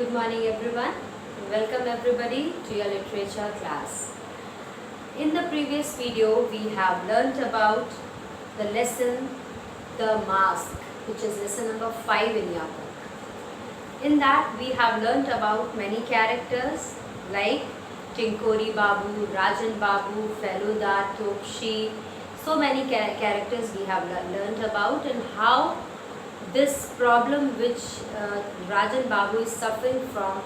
Good morning everyone. Welcome everybody to your literature class. In the previous video we have learnt about the lesson The Mask, which is lesson number 5 in your book. In that we have learnt about many characters like Tinkori Babu, Rajan Babu, Feluda, Topshi. So many characters we have learnt about, and how this problem which Rajan Babu is suffering from,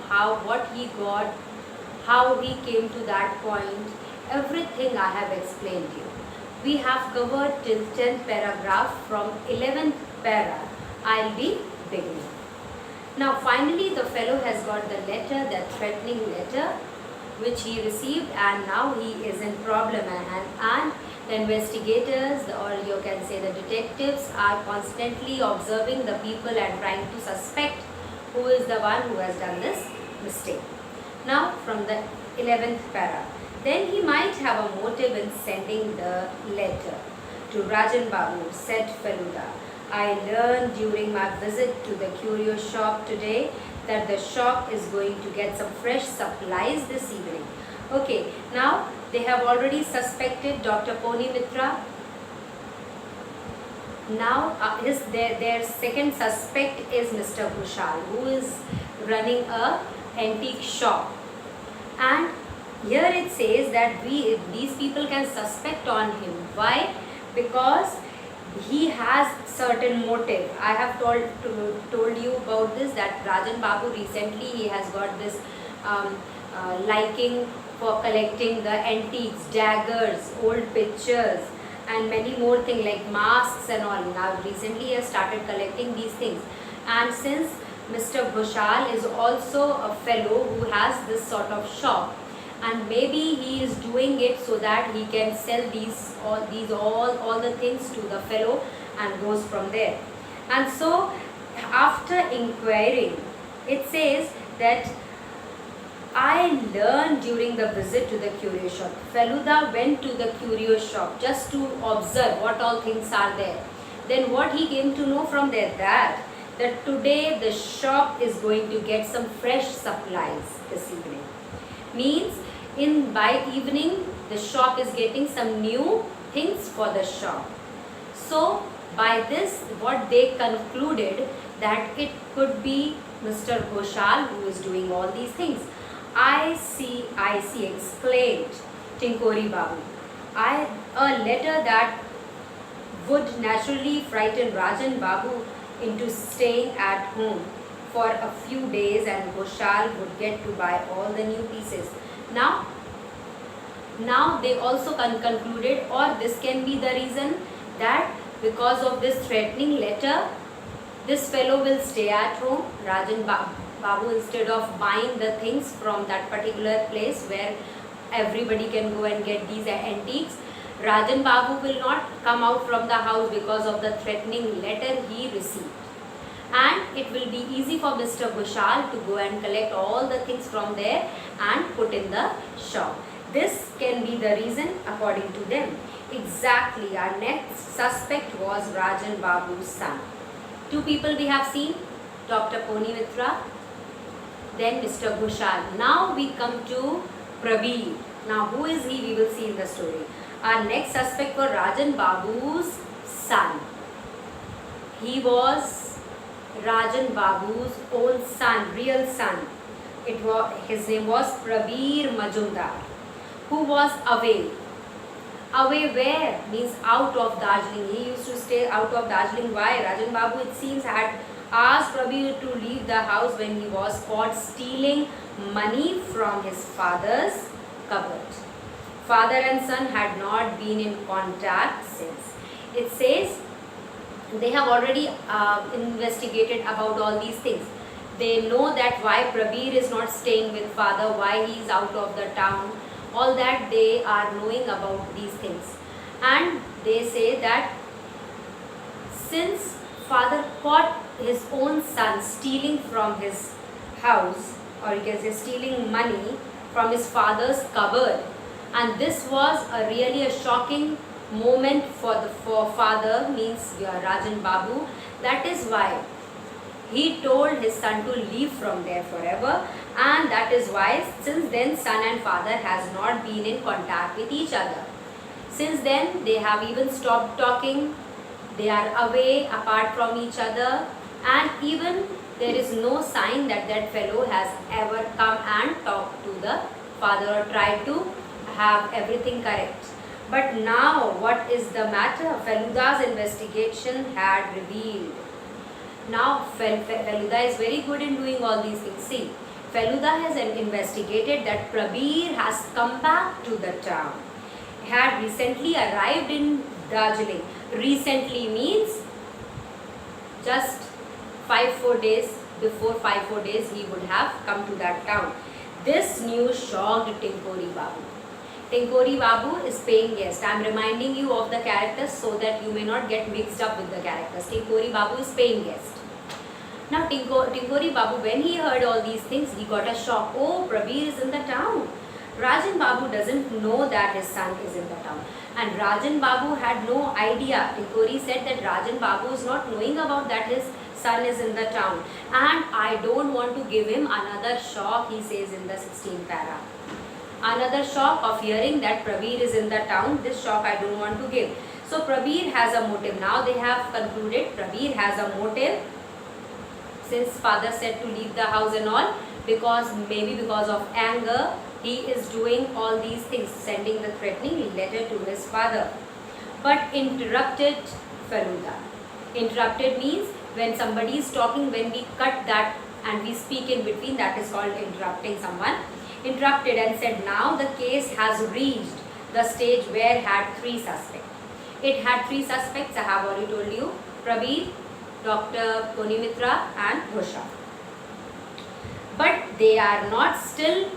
what he got, how he came to that point, everything I have explained you. We have covered till 10th paragraph. From 11th para, I'll be beginning. Now finally the fellow has got the letter, that threatening letter which he received, and now he is in problem, and the investigators, or you can say the detectives, are constantly observing the people and trying to suspect who is the one who has done this mistake. Now from the 11th para, then he might have a motive in sending the letter to Rajan Babu, said Feluda. I learned during my visit to the curio shop today that the shop is going to get some fresh supplies this evening. Okay, now they have already suspected Dr. Poni Mitra. Now their second suspect is Mr. Bhushal, who is running a antique shop. And here it says that these people can suspect on him. Why? Because he has certain motive. I have told you about this, that Rajan Babu recently he has got this liking for collecting the antiques, daggers, old pictures, and many more things like masks and all. Now recently he has started collecting these things, and since Mr. Bhushal is also a fellow who has this sort of shop, and maybe he is doing it so that he can sell all the things to the fellow and goes from there. And so after inquiring, it says that I learned during the visit to the curio shop. Feluda went to the curio shop just to observe what all things are there. Then what he came to know from there, that today the shop is going to get some fresh supplies this evening. Means by evening the shop is getting some new things for the shop. So by this what they concluded, that it could be Mr. Bhushal who is doing all these things. I see, exclaimed Tinkori Babu. A letter that would naturally frighten Rajan Babu into staying at home for a few days, and Bhushal would get to buy all the new pieces. Now they also concluded, or this can be the reason, that because of this threatening letter, this fellow will stay at home. Rajan Babu, instead of buying the things from that particular place where everybody can go and get these antiques, Rajan Babu will not come out from the house because of the threatening letter he received. And it will be easy for Mr. Bhushal to go and collect all the things from there and put in the shop. This can be the reason according to them. Exactly, our next suspect was Rajan Babu's son. Two people we have seen, Dr. Poni Mitra, then Mr. Bhushal. Now we come to Prabir. Now who is he? We will see in the story. Our next suspect was Rajan Babu's son. He was Rajan Babu's own son, real son. His name was Prabir Majumdar, who was away. Away where? Means out of Darjeeling. He used to stay out of Darjeeling. Why? Rajan Babu, it seems, had asked Prabir to leave the house when he was caught stealing money from his father's cupboard. Father and son had not been in contact since. It says they have already investigated about all these things. They know that why Prabir is not staying with father, why he is out of the town. All that they are knowing about these things. And they say that since father caught his own son stealing from his house, or you can say stealing money from his father's cupboard, and this was really a shocking moment for father, means Rajan Babu. That is why He told his son to leave from there forever, and that is why since then son and father has not been in contact with each other. Since then they have even stopped talking, they are away apart from each other, and even there is no sign that that fellow has ever come and talked to the father or tried to have everything correct. But now what is the matter? Feluda's investigation had revealed. Now Feluda is very good in doing all these things. See, Feluda has investigated that Prabir has come back to the town. He had recently arrived in Darjeeling. Recently means just 5-4 days, before 5-4 days he would have come to that town. This news shocked Tinkori Babu. Tinkori Babu is paying guest. I am reminding you of the characters so that you may not get mixed up with the characters. Tinkori Babu is paying guest. Now Tinkori Babu, when he heard all these things, he got a shock. Oh, Prabir is in the town. Rajan Babu doesn't know that his son is in the town. And Rajan Babu had no idea. Tinkori said that Rajan Babu is not knowing about that his son is in the town. And I don't want to give him another shock, he says in the 16th para. Another shock of hearing that Prabir is in the town. This shock I don't want to give. So Prabir has a motive. Now they have concluded Prabir has a motive. Since father said to leave the house and all, maybe because of anger, he is doing all these things, sending the threatening letter to his father. But interrupted Feluda. Interrupted means when somebody is talking, when we cut that and we speak in between, that is called interrupting someone. Interrupted and said, now the case has reached the stage where it had 3 suspects. It had 3 suspects, I have already told you, Prabir, Dr. Ponimitra and Ghoshal. But they have not still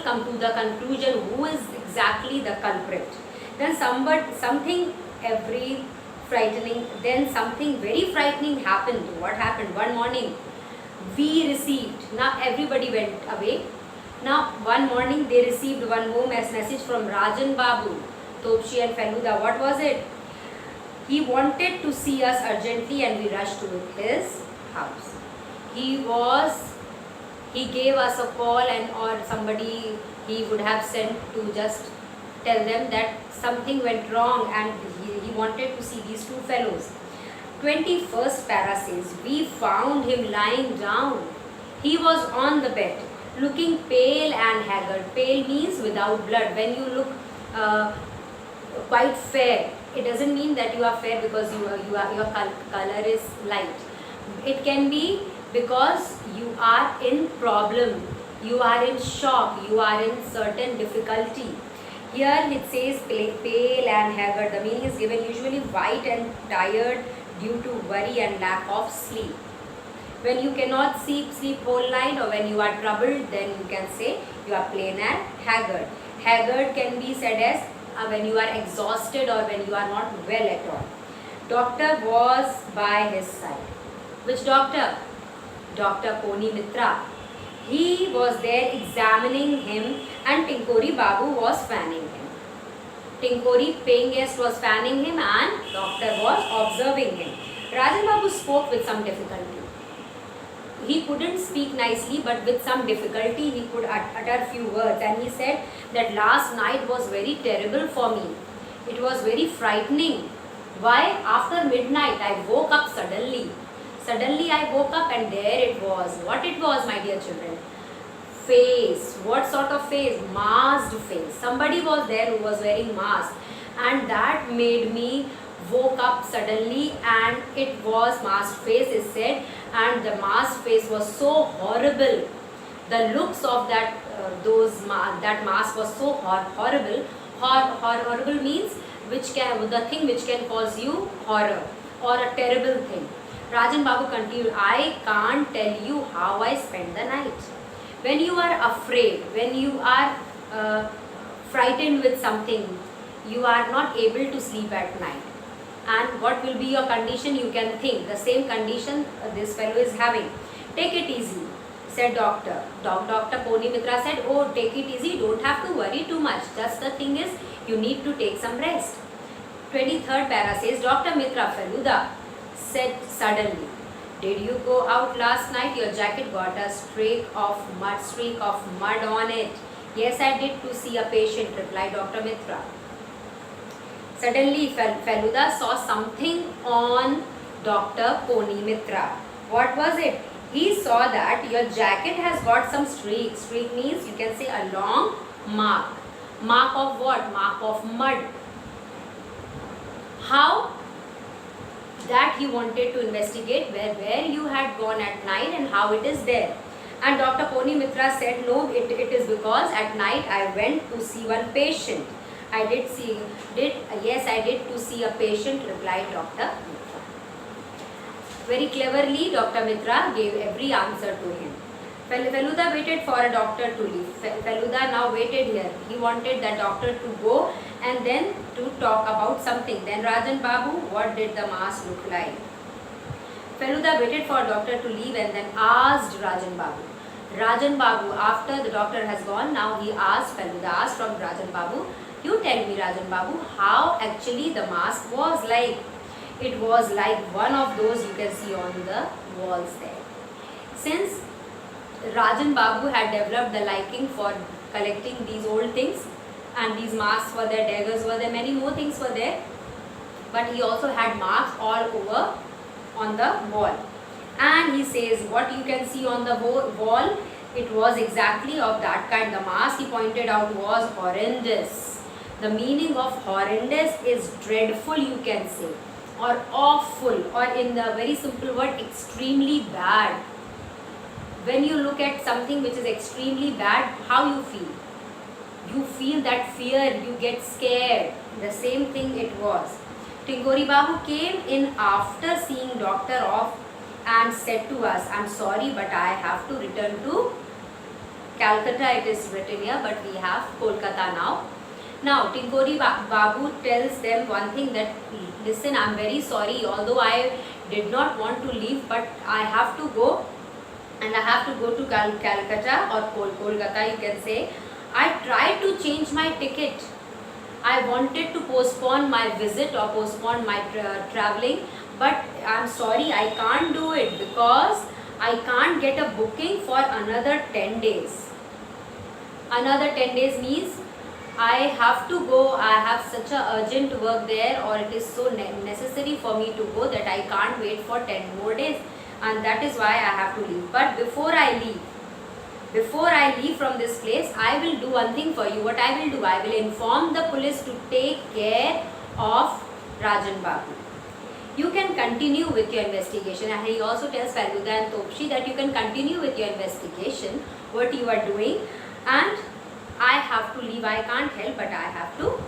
come to the conclusion who is exactly the culprit. Then something very frightening happened. What happened? One morning we received, now everybody went away. Now one morning they received one home message from Rajan Babu, Topshi and Feluda. What was it? He wanted to see us urgently and we rushed to his house. He gave us a call or somebody he would have sent to just tell them that something went wrong, and he wanted to see these 2 fellows. 21st para says, we found him lying down. He was on the bed, looking pale and haggard. Pale means without blood. When you look quite fair, it doesn't mean that you are fair because your color is light. It can be because you are in problem, you are in shock, you are in certain difficulty. Here it says pale and haggard. The meaning is given usually white and tired due to worry and lack of sleep. When you cannot sleep whole night, or when you are troubled, then you can say you are plain and haggard. Haggard can be said as when you are exhausted or when you are not well at all. Doctor was by his side. Which doctor? Dr. Ponimitra. He was there examining him and Tinkori Babu was fanning him. Tinkori, paying guest, was fanning him and doctor was observing him. Rajan Babu spoke with some difficulty. He couldn't speak nicely, but with some difficulty he could utter few words, and he said that last night was very terrible for me. It was very frightening. Why? After midnight I woke up suddenly. Suddenly I woke up and there it was. What it was, my dear children? Face. What sort of face? Masked face. Somebody was there who was wearing mask, and that made me woke up suddenly, and it was masked face is said, and the masked face was so horrible. The looks of that mask was so horrible. Horrible means the thing which can cause you horror or a terrible thing. Rajan Babu continued, I can't tell you how I spent the night. When you are afraid, when you are frightened with something, you are not able to sleep at night. And what will be your condition? You can think. The same condition this fellow is having. Take it easy, said doctor. Dr. Ponimitra said, oh, take it easy. Don't have to worry too much. Just the thing is, you need to take some rest. 23rd para says, Dr. Mitra Feluda said suddenly, Did you go out last night? Your jacket got a streak of mud on it. Yes, I did, to see a patient, replied Dr. Mitra. Suddenly, Feluda saw something on Dr. Pony Mitra. What was it? He saw that your jacket has got some streak. Streak means you can say a long mark. Mark of what? Mark of mud. How? That he wanted to investigate where you had gone at night and how it is there. And Dr. Pony Mitra said, no, it is because at night I went to see one patient. Yes, I did, to see a patient, replied Dr. Mitra. Very cleverly, Dr. Mitra gave every answer to him. Feluda waited for a doctor to leave. Feluda now waited here. He wanted the doctor to go and then to talk about something. Then Rajan Babu, what did the mask look like? Feluda waited for a doctor to leave and then asked Rajan Babu. Rajan Babu, after the doctor has gone, now he asked, Feluda asked from Rajan Babu, you tell me, Rajan Babu, how actually the mask was like. It was like one of those you can see on the walls there. Since Rajan Babu had developed the liking for collecting these old things, and these masks were there, daggers were there, many more things were there, but he also had marks all over on the wall. And he says, what you can see on the wall, it was exactly of that kind. The mask he pointed out was horrendous. The meaning of horrendous is dreadful, you can say, or awful, or in the very simple word, extremely bad. When you look at something which is extremely bad, how you feel? You feel that fear, you get scared. The same thing it was. Tingori Babu came in after seeing doctor off and said to us, I'm sorry, but I have to return to Calcutta. It is written here, but we have Kolkata now. Now, Tingori Babu tells them one thing, that listen, I'm very sorry, although I did not want to leave, but I have to go, and I have to go to Calcutta or Kolkata, you can say. I tried to change my ticket. I wanted to postpone my visit or postpone my traveling, but I'm sorry, I can't do it because I can't get a booking for another 10 days. Another 10 days means I have to go. I have such a urgent work there, or it is so necessary for me to go that I can't wait for 10 more days, and that is why I have to leave. But before I leave from this place, I will do one thing for you. What I will do, I will inform the police to take care of Rajan Babu. You can continue with your investigation. And he also tells Feluda and Topshi that you can continue with your investigation, what you are doing, and I have to leave. I can't help, but I have to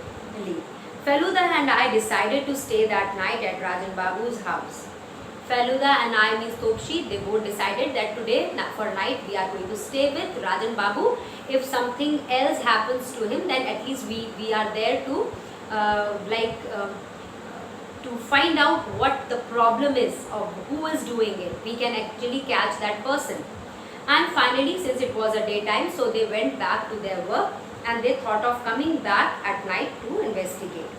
leave. Feluda and I decided to stay that night at Rajan Babu's house. Feluda and I, means Topshi, they both decided that today for night we are going to stay with Rajan Babu. If something else happens to him, then at least we are there to to find out what the problem is of who is doing it. We can actually catch that person. And finally, since it was a daytime, so they went back to their work and they thought of coming back at night to investigate,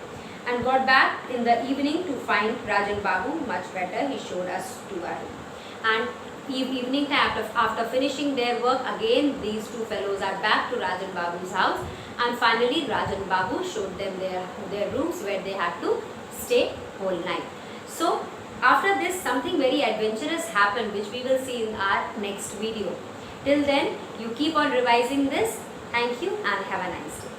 and got back in the evening to find Rajan Babu much better. He showed us to our room. And evening time, after finishing their work, again these two fellows are back to Rajan Babu's house, and finally Rajan Babu showed them their rooms where they had to stay whole night. So after this, something very adventurous happened, which we will see in our next video. Till then, you keep on revising this. Thank you and have a nice day.